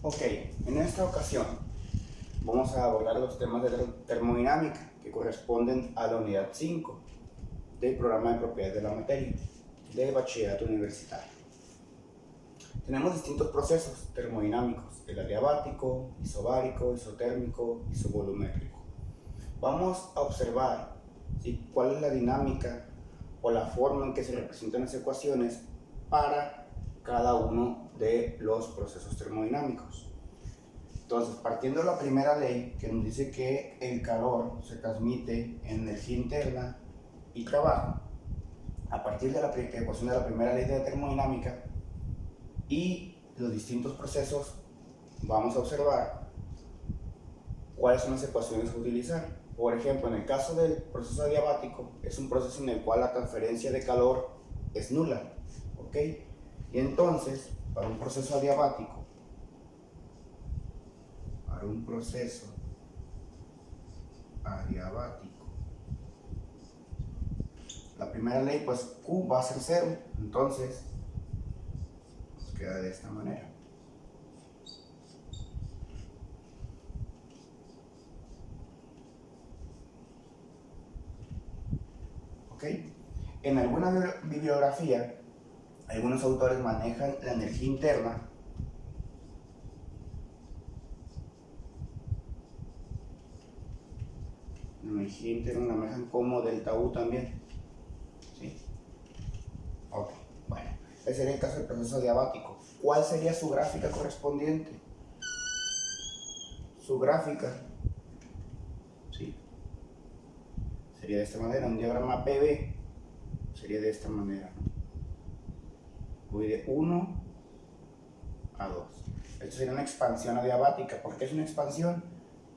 Ok, en esta ocasión vamos a abordar los temas de termodinámica que corresponden a la unidad 5 del programa de propiedades de la materia de bachillerato universitario. Tenemos distintos procesos termodinámicos: el adiabático, isobárico, isotérmico, isovolumétrico. Vamos a observar cuál es la dinámica o la forma en que se representan las ecuaciones para cada uno de los procesos termodinámicos. Entonces, partiendo de la primera ley, que nos dice que el calor se transmite en energía interna y trabajo, a partir de la ecuación de la primera ley de la termodinámica y los distintos procesos, vamos a observar cuáles son las ecuaciones a utilizar. Por ejemplo, en el caso del proceso adiabático, es un proceso en el cual la transferencia de calor es nula, ¿ok? Y entonces, para un proceso adiabático, la primera ley, pues Q va a ser 0, entonces nos queda de esta manera. ¿Ok? En alguna bibliografía, algunos autores manejan la energía interna la manejan como delta U también. ¿Sí? Ok, bueno, ese sería el caso del proceso adiabático. ¿Cuál sería su gráfica correspondiente? Su gráfica, ¿sí?, sería de esta manera. Un diagrama PV sería de esta manera. Voy de 1 a 2. Esto sería una expansión adiabática. ¿Por qué es una expansión?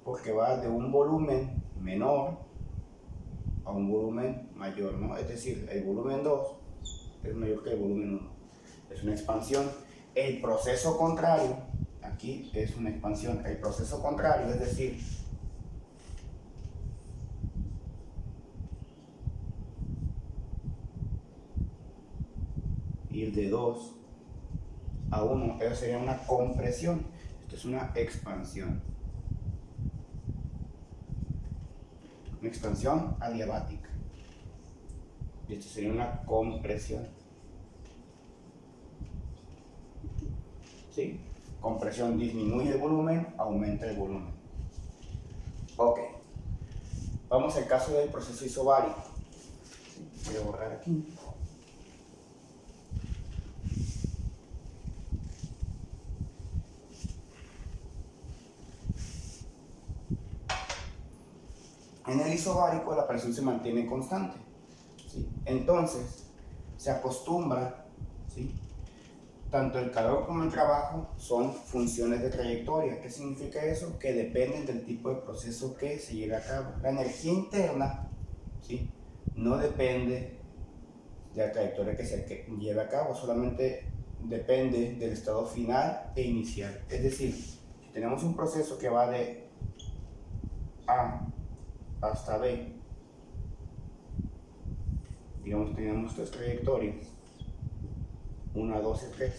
Porque va de un volumen menor a un volumen mayor, ¿no? Es decir, el volumen 2 es mayor que el volumen 1. Es una expansión. El proceso contrario, aquí es una expansión. El proceso contrario, es decir, ir de 2 a 1, eso sería una compresión. Esto es una expansión. Una expansión adiabática. Y esto sería una compresión. ¿Sí? Compresión disminuye el volumen, aumenta el volumen. Ok. Vamos al caso del proceso isobárico. Voy a borrar aquí. En el isobárico la presión se mantiene constante, ¿sí? Entonces se acostumbra, ¿sí?, tanto el calor como el trabajo son funciones de trayectoria. ¿Qué significa eso? Que dependen del tipo de proceso que se lleve a cabo. La energía interna, ¿sí?, no depende de la trayectoria que se lleve a cabo, solamente depende del estado final e inicial. Es decir, si tenemos un proceso que va de A hasta B, digamos, tenemos tres trayectorias, 1, 2 y 3.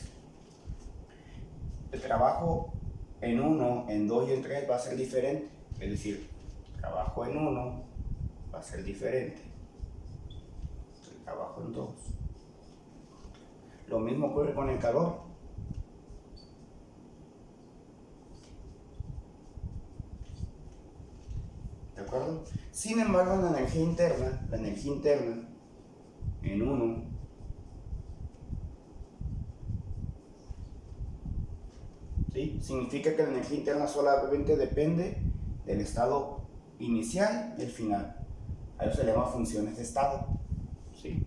El trabajo en 1, en 2 y en 3 va a ser diferente. Es decir, el trabajo en 1 va a ser diferente del trabajo en 2. Lo mismo ocurre con el calor. ¿De acuerdo? Sin embargo, la energía interna en 1, ¿sí?, significa que la energía interna solamente depende del estado inicial y el final. A eso se le llama funciones de estado, ¿sí?,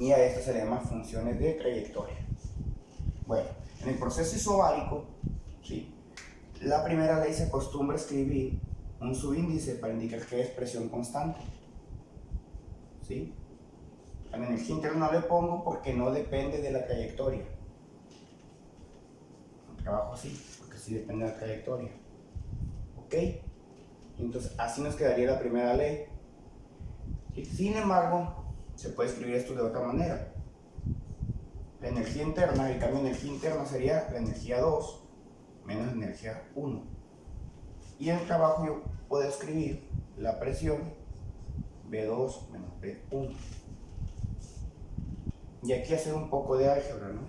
y a esto se le llama funciones de trayectoria. Bueno, en el proceso isobárico, ¿sí?, la primera ley se acostumbra a escribir un subíndice para indicar que es presión constante, ¿sí? A la energía interna no le pongo porque no depende de la trayectoria. El trabajo sí, porque sí depende de la trayectoria. ¿Ok? Entonces, así nos quedaría la primera ley. Sin embargo, se puede escribir esto de otra manera. La energía interna, el cambio de energía interna sería la energía 2 menos energía 1. Y en el trabajo yo puedo escribir la presión B2 menos B1. Y aquí hacer un poco de álgebra, ¿no?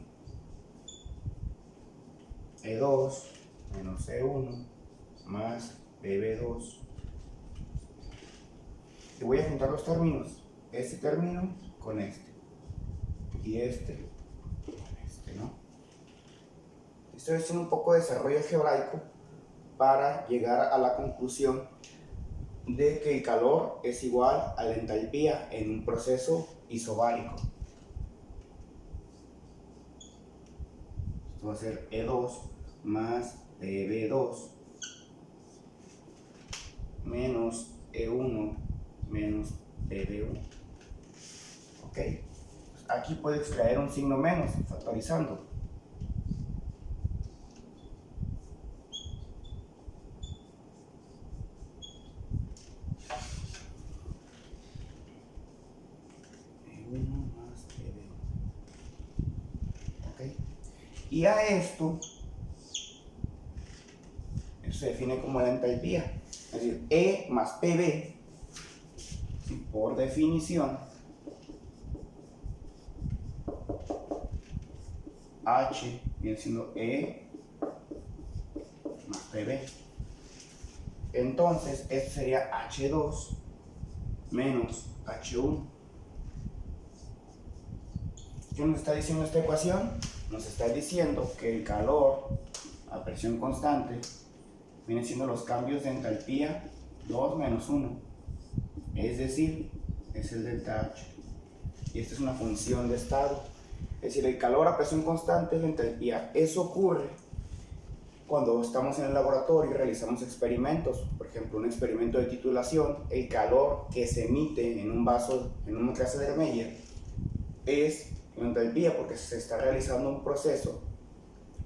E2 menos E1 más BB2. Y voy a juntar los términos. Este término con este. Y este con este, ¿no? Estoy haciendo un poco de desarrollo algebraico para llegar a la conclusión de que el calor es igual a la entalpía en un proceso isobárico. Esto va a ser E2 más BB2 menos E1 menos BB1. Ok, aquí puedo extraer un signo menos factorizando. E1 más BB1. Ok, y a esto se define como la entalpía. Es decir, E más PB, por definición, H viene siendo E más PB. Entonces, esto sería H2 menos H1. ¿Qué nos está diciendo esta ecuación? Nos está diciendo que el calor a presión constante vienen siendo los cambios de entalpía 2 menos 1, es decir, es el delta H. Y esta es una función de estado, es decir, el calor a presión constante es la entalpía. Eso ocurre cuando estamos en el laboratorio y realizamos experimentos, por ejemplo, un experimento de titulación. El calor que se emite en un vaso, en una clase de Meyer, es la entalpía porque se está realizando un proceso,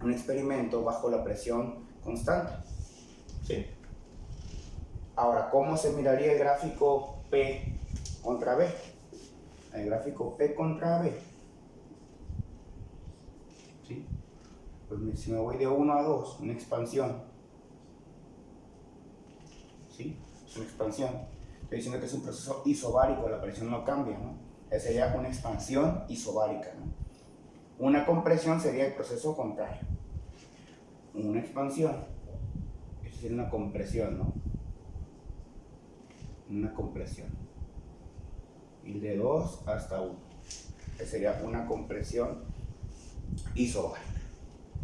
un experimento bajo la presión constante. ¿Sí? Ahora, ¿cómo se miraría el gráfico P contra B? El gráfico P contra B. ¿Sí? Pues si me voy de 1 a 2, una expansión. ¿Sí? Es una expansión. Estoy diciendo que es un proceso isobárico, la presión no cambia, ¿no? Esa sería una expansión isobárica, ¿no? Una compresión sería el proceso contrario. Una expansión, es decir, una compresión, ¿no? Una compresión. Y de 2 hasta 1. Esa sería una compresión isobárica.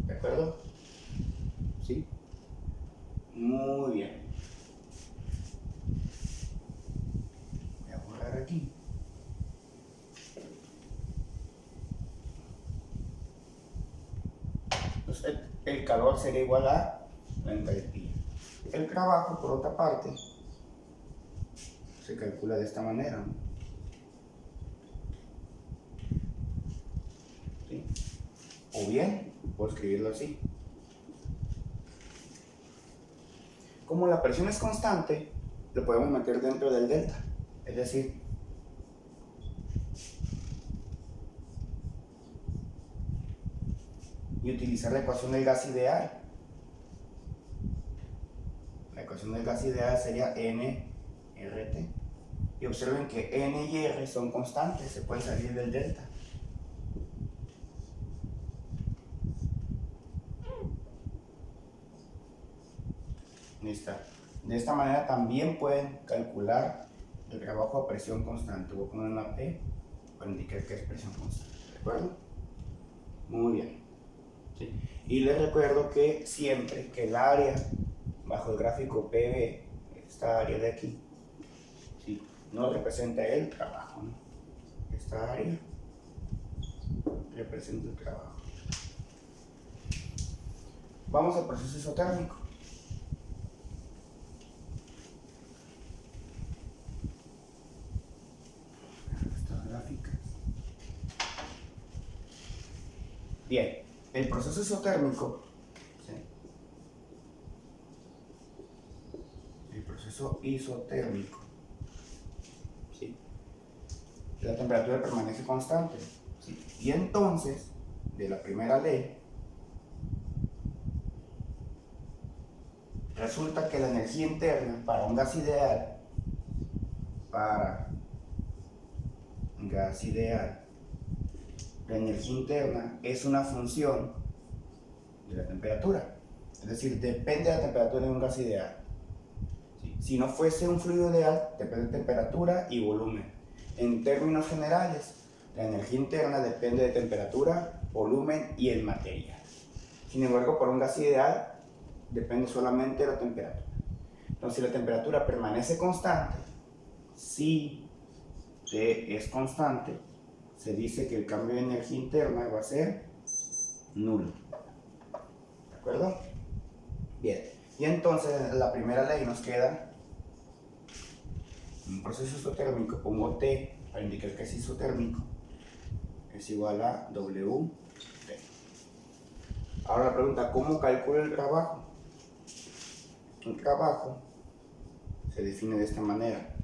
¿De acuerdo? ¿Sí? Muy bien. Voy a borrar aquí. Entonces, el calor sería igual a la entalpía. El trabajo, por otra parte, se calcula de esta manera, ¿no? ¿Sí? O bien, puedo escribirlo así. Como la presión es constante, lo podemos meter dentro del delta. Es decir, y utilizar la ecuación del gas ideal. La ecuación del gas ideal sería nRT. Y observen que n y r son constantes, se pueden salir del delta. Listo. De esta manera también pueden calcular el trabajo a presión constante. Voy a poner una P para indicar que es presión constante. ¿De acuerdo? Muy bien. ¿Sí? Y les recuerdo que siempre que el área bajo el gráfico PV, esta área de aquí, ¿sí?, no representa el trabajo, ¿no? Esta área representa el trabajo. Vamos al proceso isotérmico. Estas gráficas. Bien, el proceso isotérmico, ¿sí?, el proceso isotérmico, ¿sí?, la temperatura permanece constante, ¿sí?, y entonces, de la primera ley, resulta que la energía interna para un gas ideal, la energía interna es una función de la temperatura. Es decir, depende de la temperatura de un gas ideal. Si no fuese un fluido ideal, depende de temperatura y volumen. En términos generales, la energía interna depende de temperatura, volumen y el material. Sin embargo, para un gas ideal, depende solamente de la temperatura. Entonces, si la temperatura permanece constante, si T es constante, se dice que el cambio de energía interna va a ser nulo. ¿De acuerdo? Bien. Y entonces, en la primera ley nos queda un proceso isotérmico. Pongo T para indicar que es isotérmico. Es igual a WT. Ahora la pregunta, ¿cómo calculo el trabajo? El trabajo se define de esta manera.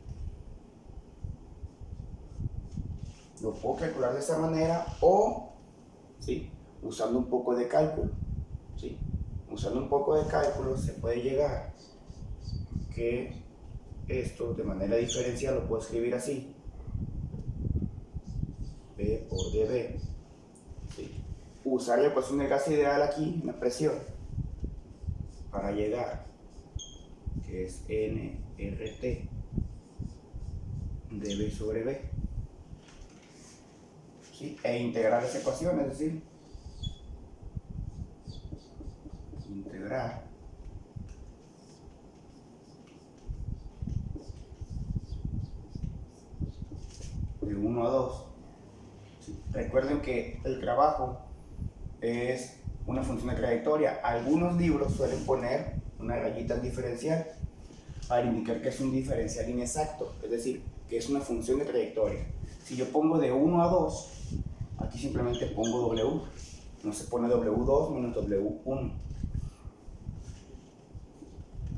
Lo puedo calcular de esta manera o, ¿sí?, usando un poco de cálculo. ¿Sí? Usando un poco de cálculo se puede llegar que esto de manera diferencial lo puedo escribir así. P por dB. ¿Sí? Usar la ecuación del gas ideal aquí en la presión para llegar, que es nRT dB sobre B. ¿Sí? E integrar esa ecuación, es decir, integrar de 1 a 2. ¿Sí? Recuerden que el trabajo es una función de trayectoria. Algunos libros suelen poner una rayita en diferencial para indicar que es un diferencial inexacto, es decir, que es una función de trayectoria. Si yo pongo de 1 a 2, aquí simplemente pongo W, no se pone W2 menos W1.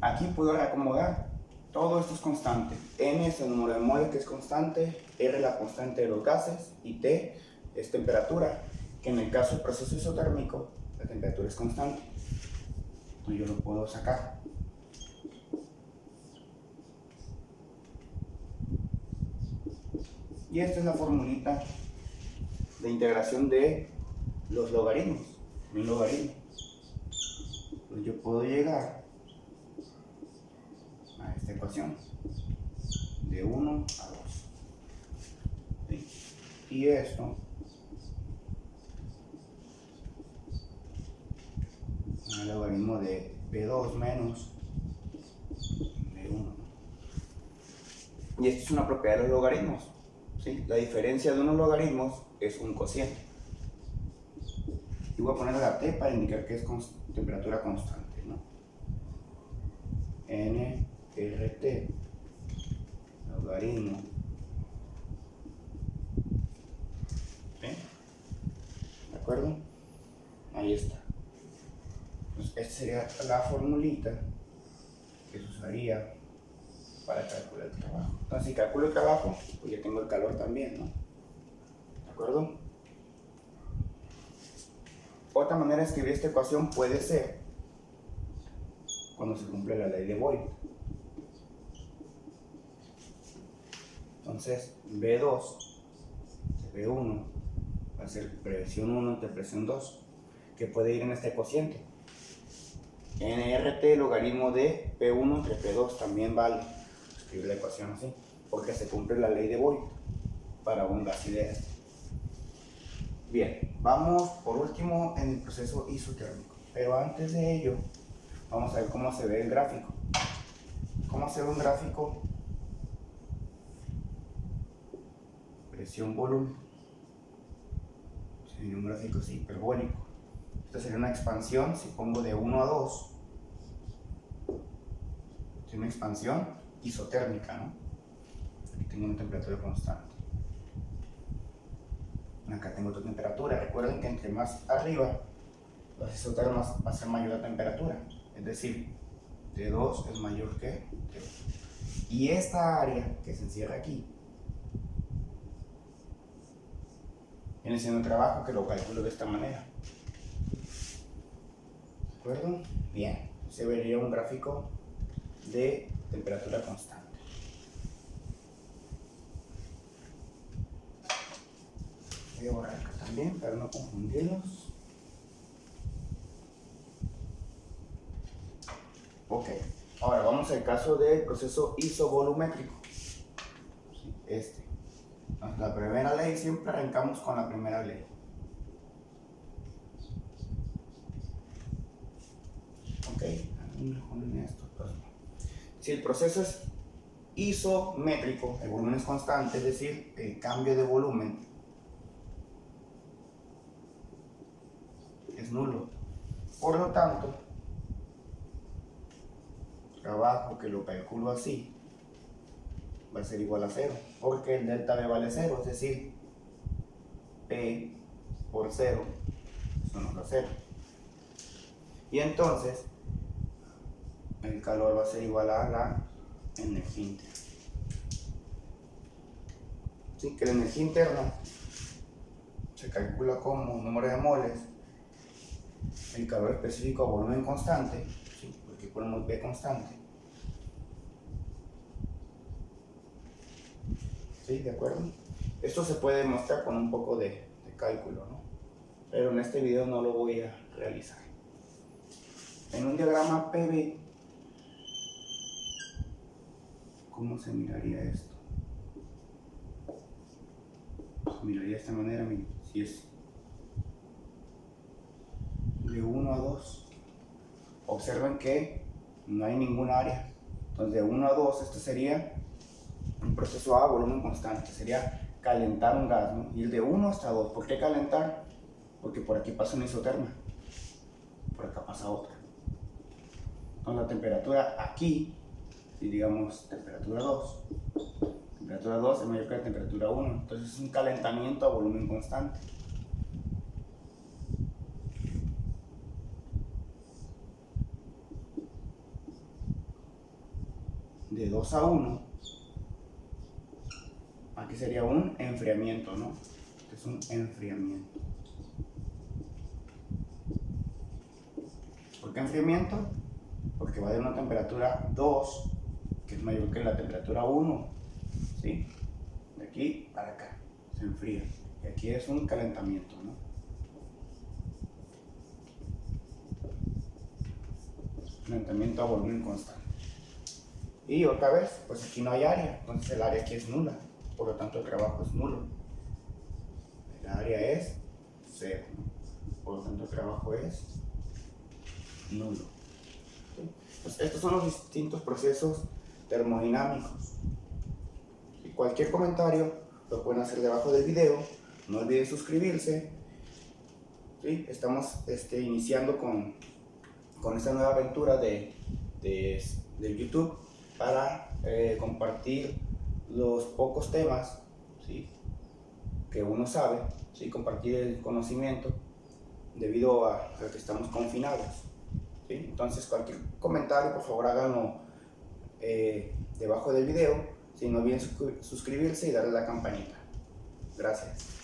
Aquí puedo reacomodar, todo esto es constante. N es el número de moles que es constante, R la constante de los gases y T es temperatura, que en el caso del proceso isotérmico la temperatura es constante. Entonces yo lo puedo sacar. Y esta es la formulita de integración de los logaritmos, un logaritmo. Pues yo puedo llegar a esta ecuación de 1 a 2. ¿Sí? Y esto es el logaritmo de P2 menos P1. Y esto es una propiedad de los logaritmos. ¿Sí? La diferencia de unos logaritmos es un cociente. Y voy a poner la T para indicar que es temperatura constante, ¿no? nRT logaritmo. ¿Sí? ¿De acuerdo? Ahí está. Entonces, esta sería la formulita que se usaría para calcular el trabajo. Entonces, si calculo el trabajo, pues ya tengo el calor también, ¿no? ¿De acuerdo? Otra manera de escribir esta ecuación puede ser cuando se cumple la ley de Boyle. Entonces, B2 de B1 va a ser presión 1 entre presión 2, que puede ir en este cociente. nRT logaritmo de P1 entre P2 también vale escribir la ecuación así, porque se cumple la ley de Boyle para un gas ideal. Bien, vamos por último en el proceso isotérmico, pero antes de ello vamos a ver cómo se ve el gráfico. ¿Cómo se ve un gráfico? Presión volumen. Sería un gráfico así, hiperbólico. Esta sería una expansión. Si pongo de 1 a 2, es una expansión isotérmica, ¿no? Aquí tengo una temperatura constante. Acá tengo otra temperatura. Recuerden que entre más arriba los isotermos va a ser mayor la temperatura, es decir, T2 es mayor que T1. Y esta área que se encierra aquí viene siendo un trabajo que lo calculo de esta manera. ¿De acuerdo? Bien. se vería un gráfico de temperatura constante. Voy a borrar acá también para no confundirlos. Ok, ahora vamos al caso del proceso isovolumétrico. La primera ley, siempre arrancamos con la primera ley. Ok, si el proceso es isométrico, el volumen es constante, es decir, el cambio de volumen es nulo. Por lo tanto, trabajo que lo calculo así va a ser igual a 0, porque el delta V vale 0, es decir, P por 0, eso nos da 0. Y entonces, el calor va a ser igual a la energía interna. Así que la energía interna se calcula como número de moles, el calor específico a volumen constante, ¿sí? Porque ponemos V constante. ¿Sí? ¿De acuerdo? Esto se puede demostrar con un poco de cálculo, ¿no? Pero en este video no lo voy a realizar. En un diagrama PV, ¿cómo se miraría esto? Se miraría de esta manera, miren, si es de 1 a 2. Observen que no hay ninguna área. Entonces de 1 a 2, este sería un proceso a volumen constante, sería calentar un gas, ¿no? Ir de 1 hasta 2. ¿Por qué calentar? Porque por aquí pasa una isoterma, por acá pasa otra. Entonces la temperatura aquí, si digamos temperatura 2 es mayor que la temperatura 1, entonces es un calentamiento a volumen constante. De 2 a 1, aquí sería un enfriamiento, ¿no? Este es un enfriamiento. ¿Por qué enfriamiento? Porque va de una temperatura 2, que es mayor que la temperatura 1, ¿sí? De aquí para acá, se enfría. Y aquí es un calentamiento, ¿no? Calentamiento a volumen constante. Y otra vez, pues aquí no hay área, entonces el área aquí es nula, por lo tanto el trabajo es nulo. El área es 0, por lo tanto el trabajo es nulo. Pues estos son los distintos procesos termodinámicos. Y cualquier comentario lo pueden hacer debajo del video. No olviden suscribirse. ¿Sí? Estamos iniciando con esta nueva aventura de YouTube para compartir los pocos temas, ¿sí?, que uno sabe, ¿sí?, compartir el conocimiento debido a que estamos confinados. ¿Sí? Entonces cualquier comentario por favor háganlo debajo del video, si no olviden suscribirse y darle a la campanita. Gracias.